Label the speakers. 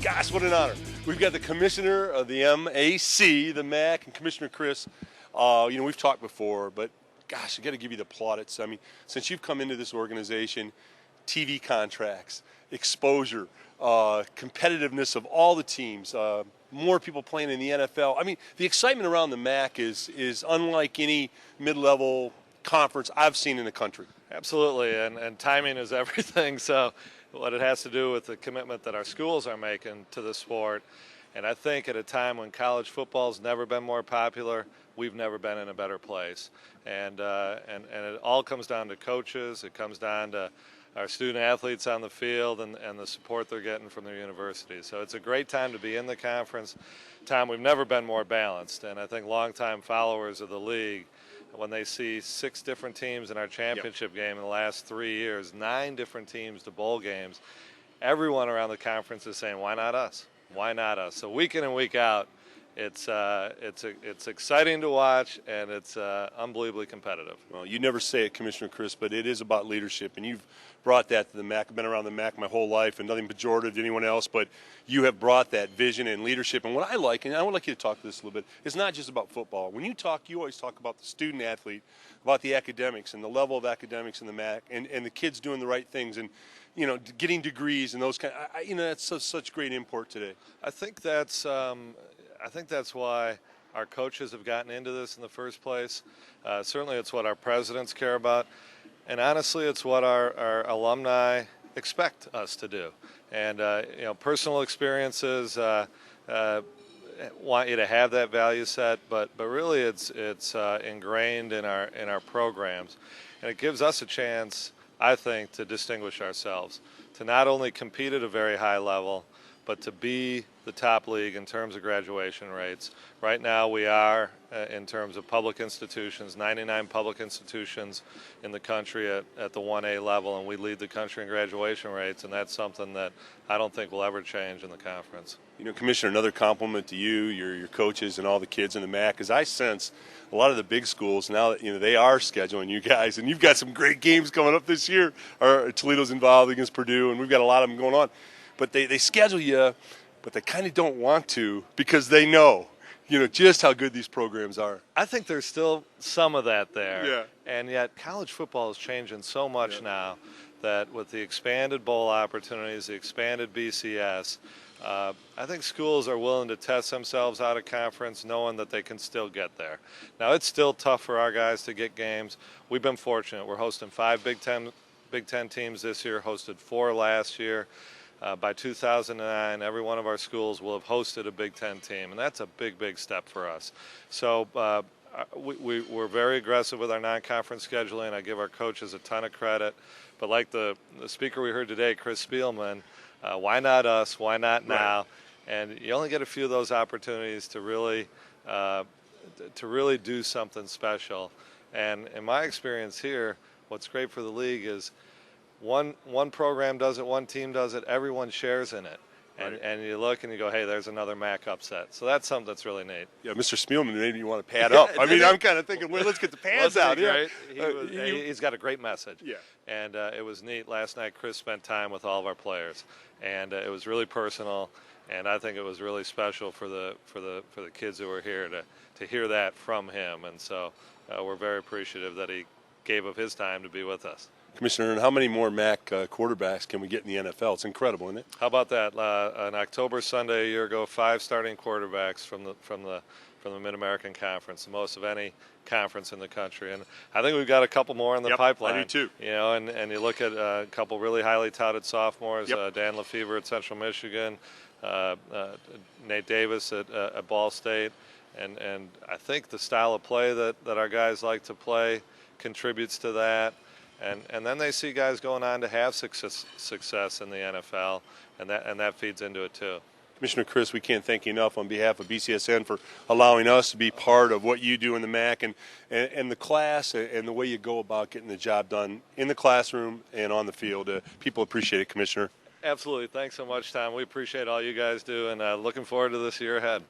Speaker 1: Gosh, what an honor. We've got the commissioner of the MAC, the MAC, and Commissioner Cryst. We've talked before, but gosh, I got to give you the plaudits. I mean, since you've come into this organization, TV contracts, exposure, competitiveness of all the teams, more people playing in the NFL. I mean, the excitement around the MAC is unlike any mid-level conference I've seen in the country.
Speaker 2: Absolutely, and timing is everything. So what it has to do with the commitment that our schools are making to the sport. And I think at a time when college football's never been more popular, we've never been in a better place. And it all comes down to coaches. It comes down to our student athletes on the field and the support they're getting from their universities. So it's a great time to be in the conference. Tom, we've never been more balanced. And I think longtime followers of the league, when they see 6 different teams in our championship game in the last 3 years, 9 different teams to bowl games, everyone around the conference is saying, why not us? Why not us? So week in and week out, it's exciting to watch, and it's unbelievably competitive.
Speaker 1: Well, you never say it, Commissioner Cryst, but it is about leadership, and you've brought that to the MAC. I've been around the MAC my whole life, and nothing pejorative to anyone else, but you have brought that vision and leadership. And what I like, and I would like you to talk to this a little bit, it's not just about football. When you talk, you always talk about the student athlete, about the academics and the level of academics in the MAC, and the kids doing the right things, and getting degrees and those kind. That's such great import today.
Speaker 2: I think that's why our coaches have gotten into this in the first place. Certainly, it's what our presidents care about, and honestly, it's what our alumni expect us to do. And personal experiences want you to have that value set, but really, it's ingrained in our programs, and it gives us a chance, I think, to distinguish ourselves, to not only compete at a very high level, but to be the top league in terms of graduation rates. Right now we are, in terms of public institutions, 99 public institutions in the country at the 1A level, and we lead the country in graduation rates, and that's something that I don't think will ever change in the conference.
Speaker 1: Commissioner, another compliment to you, your coaches, and all the kids in the MAC, because I sense a lot of the big schools now that they are scheduling you guys, and you've got some great games coming up this year. Toledo's involved against Purdue, and we've got a lot of them going on. But they schedule you, but they kind of don't want to because they know, just how good these programs are.
Speaker 2: I think there's still some of that there.
Speaker 1: Yeah.
Speaker 2: And yet college football is changing so much now that with the expanded bowl opportunities, the expanded BCS, I think schools are willing to test themselves out of conference knowing that they can still get there. Now, it's still tough for our guys to get games. We've been fortunate. We're hosting 5 Big Ten teams this year, hosted 4 last year. By 2009, every one of our schools will have hosted a Big Ten team, and that's a big, big step for us. So we're very aggressive with our non-conference scheduling. I give our coaches a ton of credit. But like the speaker we heard today, Cryst Spielman, why not us? Why not now? Right. And you only get a few of those opportunities to really do something special. And in my experience here, what's great for the league is one program does it, one team does it, everyone shares in it. And you look and you go, hey, there's another MAC upset. So that's something that's really neat.
Speaker 1: Yeah, Mr. Spielman made me want to pad up. I mean, I'm kind of thinking, well, let's get the pads out.
Speaker 2: Yeah. He's got a great message.
Speaker 1: Yeah.
Speaker 2: And it was neat. Last night, Cryst spent time with all of our players, and it was really personal. And I think it was really special for the kids who were here to hear that from him. And so we're very appreciative that he gave of his time to be with us.
Speaker 1: Commissioner, and how many more MAC quarterbacks can we get in the NFL? It's incredible, isn't it?
Speaker 2: How about that? On October Sunday a year ago, 5 starting quarterbacks from the Mid-American Conference, the most of any conference in the country. And I think we've got a couple more in the pipeline.
Speaker 1: I do too.
Speaker 2: And you look at a couple really highly touted sophomores,
Speaker 1: Yep.
Speaker 2: Dan Lefevre at Central Michigan, Nate Davis at Ball State. And I think the style of play that our guys like to play contributes to that. And then they see guys going on to have success in the NFL, and that feeds into it too.
Speaker 1: Commissioner Cryst, we can't thank you enough on behalf of BCSN for allowing us to be part of what you do in the MAC and the class and the way you go about getting the job done in the classroom and on the field. People appreciate it, Commissioner.
Speaker 2: Absolutely. Thanks so much, Tom. We appreciate all you guys do, and looking forward to this year ahead.